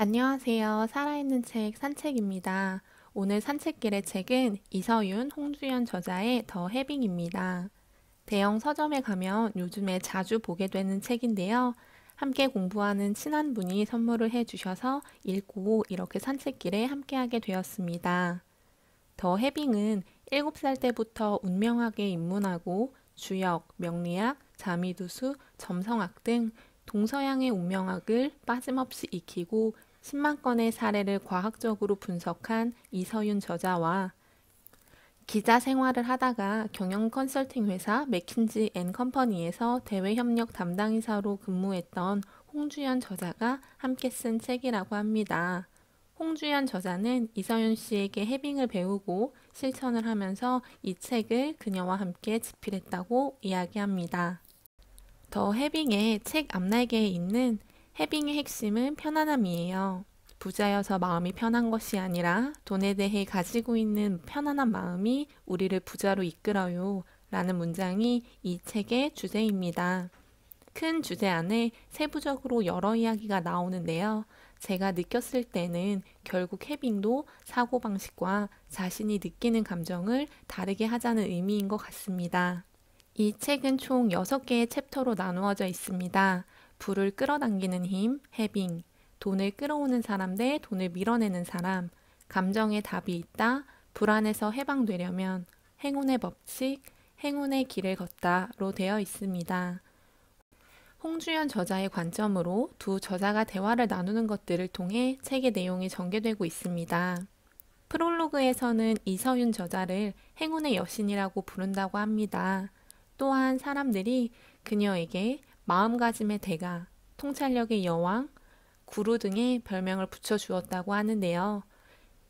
안녕하세요. 살아있는 책 산책입니다. 오늘 산책길의 책은 이서윤, 홍주연 저자의 더 해빙입니다. 대형 서점에 가면 요즘에 자주 보게 되는 책인데요. 함께 공부하는 친한 분이 선물을 해주셔서 읽고 이렇게 산책길에 함께하게 되었습니다. 더 해빙은 7살 때부터 운명학에 입문하고 주역, 명리학, 자미두수, 점성학 등 동서양의 운명학을 빠짐없이 익히고 10만 건의 사례를 과학적으로 분석한 이서윤 저자와 기자 생활을 하다가 경영 컨설팅 회사 맥킨지 앤 컴퍼니에서 대외 협력 담당이사로 근무했던 홍주연 저자가 함께 쓴 책이라고 합니다. 홍주연 저자는 이서윤 씨에게 해빙을 배우고 실천을 하면서 이 책을 그녀와 함께 집필했다고 이야기합니다. 더 해빙의 책 앞날개에 있는 해빙의 핵심은 편안함이에요. 부자여서 마음이 편한 것이 아니라 돈에 대해 가지고 있는 편안한 마음이 우리를 부자로 이끌어요. 라는 문장이 이 책의 주제입니다. 큰 주제 안에 세부적으로 여러 이야기가 나오는데요. 제가 느꼈을 때는 결국 해빙도 사고방식과 자신이 느끼는 감정을 다르게 하자는 의미인 것 같습니다. 이 책은 총 6개의 챕터로 나누어져 있습니다. 불을 끌어당기는 힘, 해빙, 돈을 끌어오는 사람 대 돈을 밀어내는 사람, 감정에 답이 있다, 불안에서 해방되려면, 행운의 법칙, 행운의 길을 걷다로 되어 있습니다. 홍주연 저자의 관점으로 두 저자가 대화를 나누는 것들을 통해 책의 내용이 전개되고 있습니다. 프롤로그에서는 이서윤 저자를 행운의 여신이라고 부른다고 합니다. 또한 사람들이 그녀에게 마음가짐의 대가, 통찰력의 여왕, 구루 등의 별명을 붙여주었다고 하는데요.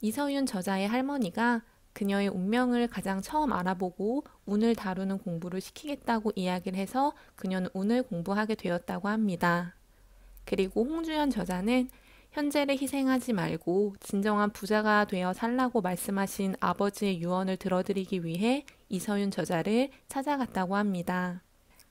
이서윤 저자의 할머니가 그녀의 운명을 가장 처음 알아보고 운을 다루는 공부를 시키겠다고 이야기를 해서 그녀는 운을 공부하게 되었다고 합니다. 그리고 홍주연 저자는 현재를 희생하지 말고 진정한 부자가 되어 살라고 말씀하신 아버지의 유언을 들어드리기 위해 이서윤 저자를 찾아갔다고 합니다.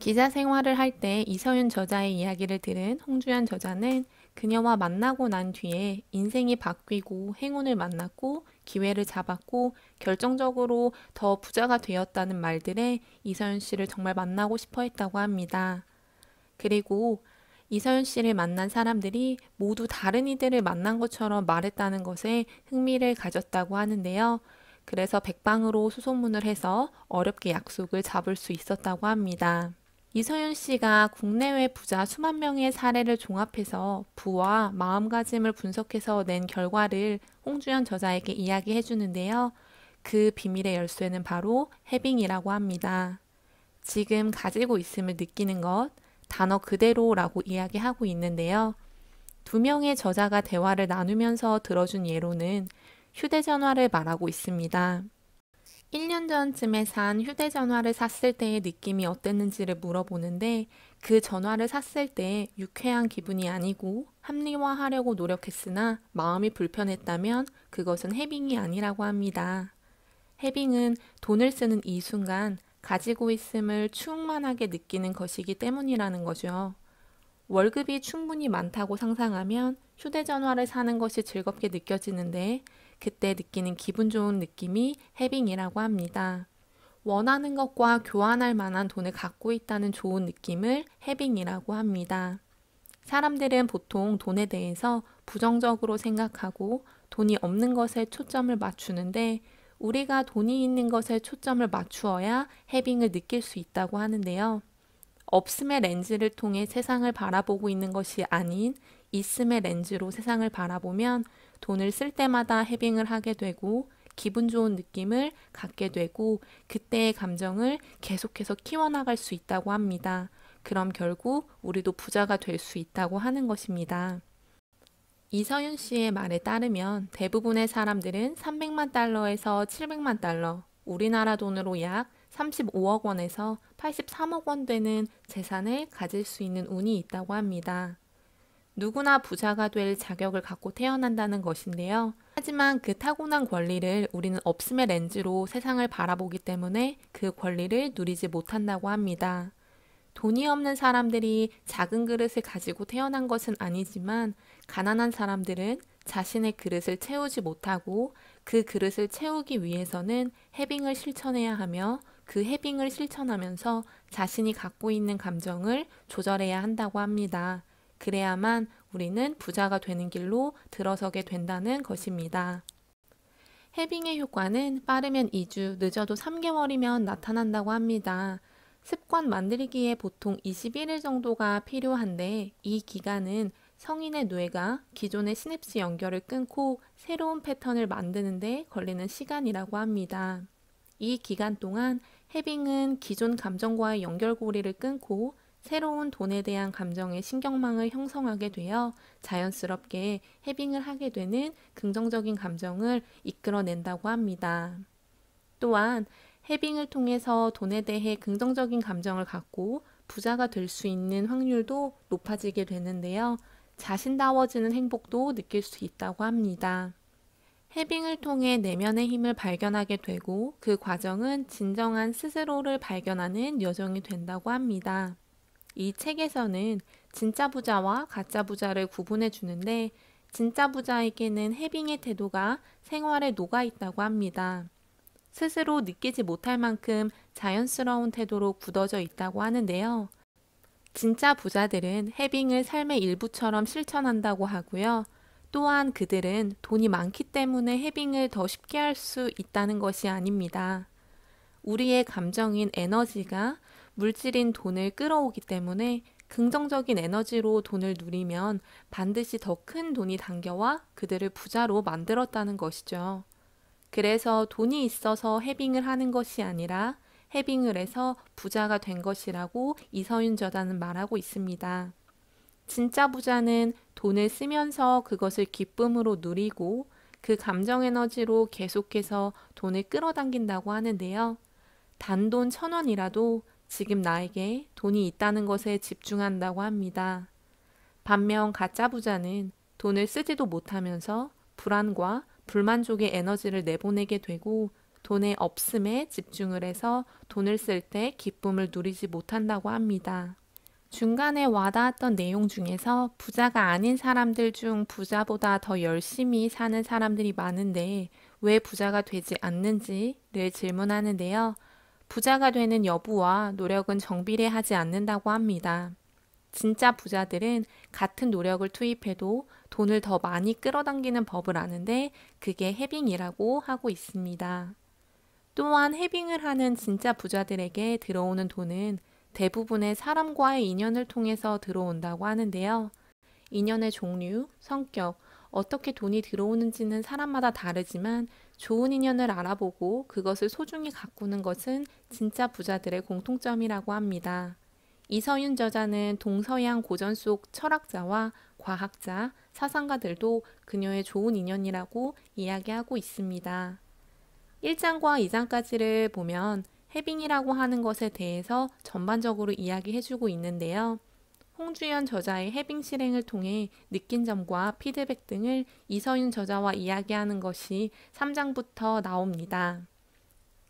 기자 생활을 할 때 이서윤 저자의 이야기를 들은 홍주연 저자는 그녀와 만나고 난 뒤에 인생이 바뀌고 행운을 만났고 기회를 잡았고 결정적으로 더 부자가 되었다는 말들에 이서윤 씨를 정말 만나고 싶어 했다고 합니다. 그리고 이서윤 씨를 만난 사람들이 모두 다른 이들을 만난 것처럼 말했다는 것에 흥미를 가졌다고 하는데요. 그래서 백방으로 수소문을 해서 어렵게 약속을 잡을 수 있었다고 합니다. 이서윤 씨가 국내외 부자 수만 명의 사례를 종합해서 부와 마음가짐을 분석해서 낸 결과를 홍주연 저자에게 이야기해 주는데요. 그 비밀의 열쇠는 바로 해빙이라고 합니다. 지금 가지고 있음을 느끼는 것, 단어 그대로라고 이야기하고 있는데요. 두 명의 저자가 대화를 나누면서 들어준 예로는 휴대전화를 말하고 있습니다. 1년 전쯤에 산 휴대전화를 샀을 때의 느낌이 어땠는지를 물어보는데 그 전화를 샀을 때 유쾌한 기분이 아니고 합리화하려고 노력했으나 마음이 불편했다면 그것은 해빙이 아니라고 합니다. 해빙은 돈을 쓰는 이 순간 가지고 있음을 충만하게 느끼는 것이기 때문이라는 거죠. 월급이 충분히 많다고 상상하면 휴대전화를 사는 것이 즐겁게 느껴지는데 그때 느끼는 기분 좋은 느낌이 해빙이라고 합니다. 원하는 것과 교환할 만한 돈을 갖고 있다는 좋은 느낌을 해빙이라고 합니다. 사람들은 보통 돈에 대해서 부정적으로 생각하고 돈이 없는 것에 초점을 맞추는데 우리가 돈이 있는 것에 초점을 맞추어야 해빙을 느낄 수 있다고 하는데요. 없음의 렌즈를 통해 세상을 바라보고 있는 것이 아닌 있음의 렌즈로 세상을 바라보면 돈을 쓸 때마다 해빙을 하게 되고 기분 좋은 느낌을 갖게 되고 그때의 감정을 계속해서 키워나갈 수 있다고 합니다. 그럼 결국 우리도 부자가 될 수 있다고 하는 것입니다. 이서윤 씨의 말에 따르면 대부분의 사람들은 300만 달러에서 700만 달러, 우리나라 돈으로 약 35억 원에서 83억 원 되는 재산을 가질 수 있는 운이 있다고 합니다. 누구나 부자가 될 자격을 갖고 태어난다는 것인데요. 하지만 그 타고난 권리를 우리는 없음의 렌즈로 세상을 바라보기 때문에 그 권리를 누리지 못한다고 합니다. 돈이 없는 사람들이 작은 그릇을 가지고 태어난 것은 아니지만 가난한 사람들은 자신의 그릇을 채우지 못하고 그 그릇을 채우기 위해서는 해빙을 실천해야 하며 그 해빙을 실천하면서 자신이 갖고 있는 감정을 조절해야 한다고 합니다. 그래야만 우리는 부자가 되는 길로 들어서게 된다는 것입니다. 해빙의 효과는 빠르면 2주, 늦어도 3개월이면 나타난다고 합니다. 습관 만들기에 보통 21일 정도가 필요한데 이 기간은 성인의 뇌가 기존의 시냅스 연결을 끊고 새로운 패턴을 만드는데 걸리는 시간이라고 합니다. 이 기간 동안 해빙은 기존 감정과의 연결고리를 끊고 새로운 돈에 대한 감정의 신경망을 형성하게 되어 자연스럽게 해빙을 하게 되는 긍정적인 감정을 이끌어낸다고 합니다. 또한 해빙을 통해서 돈에 대해 긍정적인 감정을 갖고 부자가 될 수 있는 확률도 높아지게 되는데요. 자신다워지는 행복도 느낄 수 있다고 합니다. 해빙을 통해 내면의 힘을 발견하게 되고 그 과정은 진정한 스스로를 발견하는 여정이 된다고 합니다. 이 책에서는 진짜 부자와 가짜 부자를 구분해 주는데 진짜 부자에게는 해빙의 태도가 생활에 녹아 있다고 합니다. 스스로 느끼지 못할 만큼 자연스러운 태도로 굳어져 있다고 하는데요. 진짜 부자들은 해빙을 삶의 일부처럼 실천한다고 하고요. 또한 그들은 돈이 많기 때문에 해빙을 더 쉽게 할 수 있다는 것이 아닙니다. 우리의 감정인 에너지가 물질인 돈을 끌어오기 때문에 긍정적인 에너지로 돈을 누리면 반드시 더 큰 돈이 당겨와 그들을 부자로 만들었다는 것이죠. 그래서 돈이 있어서 해빙을 하는 것이 아니라 해빙을 해서 부자가 된 것이라고 이서윤 저자는 말하고 있습니다. 진짜 부자는 돈을 쓰면서 그것을 기쁨으로 누리고 그 감정 에너지로 계속해서 돈을 끌어당긴다고 하는데요. 단돈 1,000원이라도 지금 나에게 돈이 있다는 것에 집중한다고 합니다. 반면 가짜 부자는 돈을 쓰지도 못하면서 불안과 불만족의 에너지를 내보내게 되고 돈의 없음에 집중을 해서 돈을 쓸 때 기쁨을 누리지 못한다고 합니다. 중간에 와닿았던 내용 중에서 부자가 아닌 사람들 중 부자보다 더 열심히 사는 사람들이 많은데 왜 부자가 되지 않는지를 질문하는데요. 부자가 되는 여부와 노력은 정비례하지 않는다고 합니다. 진짜 부자들은 같은 노력을 투입해도 돈을 더 많이 끌어당기는 법을 아는데 그게 해빙이라고 하고 있습니다. 또한 해빙을 하는 진짜 부자들에게 들어오는 돈은 대부분의 사람과의 인연을 통해서 들어온다고 하는데요. 인연의 종류, 성격, 어떻게 돈이 들어오는지는 사람마다 다르지만 좋은 인연을 알아보고 그것을 소중히 가꾸는 것은 진짜 부자들의 공통점이라고 합니다. 이서윤 저자는 동서양 고전 속 철학자와 과학자, 사상가들도 그녀의 좋은 인연이라고 이야기하고 있습니다. 1장과 2장까지를 보면 해빙이라고 하는 것에 대해서 전반적으로 이야기해주고 있는데요. 홍주연 저자의 해빙 실행을 통해 느낀 점과 피드백 등을 이서윤 저자와 이야기하는 것이 3장부터 나옵니다.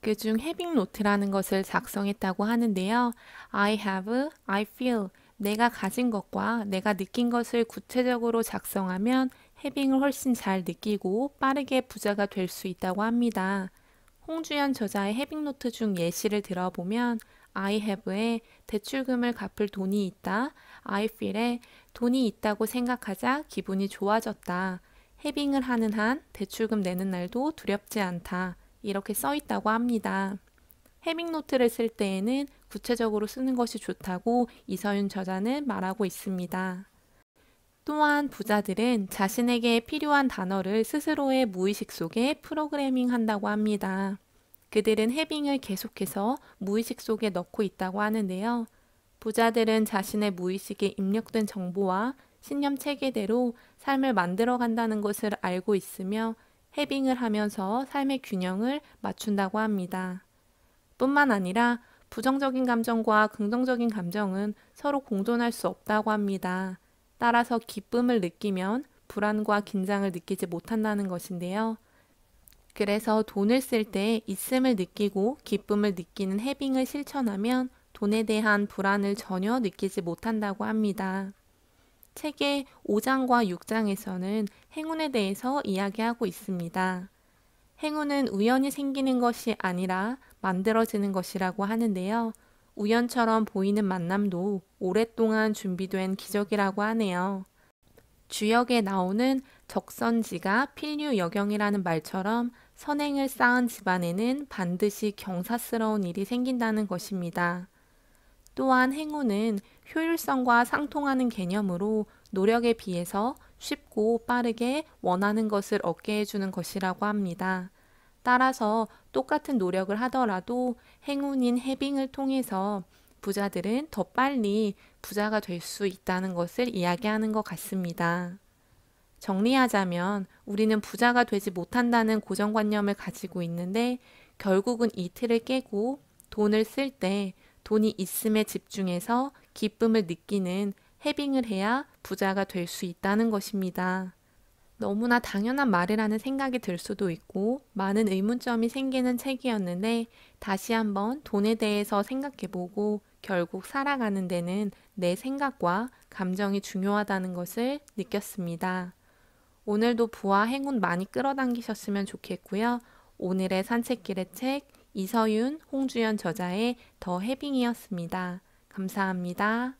그중 해빙 노트라는 것을 작성했다고 하는데요. I have, I feel, 내가 가진 것과 내가 느낀 것을 구체적으로 작성하면 해빙을 훨씬 잘 느끼고 빠르게 부자가 될 수 있다고 합니다. 홍주연 저자의 해빙 노트 중 예시를 들어보면 I have에 대출금을 갚을 돈이 있다. I feel에 돈이 있다고 생각하자 기분이 좋아졌다. 해빙을 하는 한 대출금 내는 날도 두렵지 않다. 이렇게 써 있다고 합니다. 해빙 노트를 쓸 때에는 구체적으로 쓰는 것이 좋다고 이서윤 저자는 말하고 있습니다. 또한 부자들은 자신에게 필요한 단어를 스스로의 무의식 속에 프로그래밍 한다고 합니다. 그들은 해빙을 계속해서 무의식 속에 넣고 있다고 하는데요. 부자들은 자신의 무의식에 입력된 정보와 신념 체계대로 삶을 만들어 간다는 것을 알고 있으며 해빙을 하면서 삶의 균형을 맞춘다고 합니다. 뿐만 아니라 부정적인 감정과 긍정적인 감정은 서로 공존할 수 없다고 합니다. 따라서 기쁨을 느끼면 불안과 긴장을 느끼지 못한다는 것인데요. 그래서 돈을 쓸 때 있음을 느끼고 기쁨을 느끼는 해빙을 실천하면 돈에 대한 불안을 전혀 느끼지 못한다고 합니다. 책의 5장과 6장에서는 행운에 대해서 이야기하고 있습니다. 행운은 우연히 생기는 것이 아니라 만들어지는 것이라고 하는데요. 우연처럼 보이는 만남도 오랫동안 준비된 기적이라고 하네요. 주역에 나오는 적선지가 필류여경이라는 말처럼 선행을 쌓은 집안에는 반드시 경사스러운 일이 생긴다는 것입니다. 또한 행운은 효율성과 상통하는 개념으로 노력에 비해서 쉽고 빠르게 원하는 것을 얻게 해주는 것이라고 합니다. 따라서 똑같은 노력을 하더라도 행운인 해빙을 통해서 부자들은 더 빨리 부자가 될 수 있다는 것을 이야기하는 것 같습니다. 정리하자면 우리는 부자가 되지 못한다는 고정관념을 가지고 있는데 결국은 이 틀을 깨고 돈을 쓸 때 돈이 있음에 집중해서 기쁨을 느끼는 해빙을 해야 부자가 될 수 있다는 것입니다. 너무나 당연한 말이라는 생각이 들 수도 있고 많은 의문점이 생기는 책이었는데 다시 한번 돈에 대해서 생각해보고 결국 살아가는 데는 내 생각과 감정이 중요하다는 것을 느꼈습니다. 오늘도 부와 행운 많이 끌어당기셨으면 좋겠고요. 오늘의 산책길의 책 이서윤, 홍주연 저자의 더 해빙이었습니다. 감사합니다.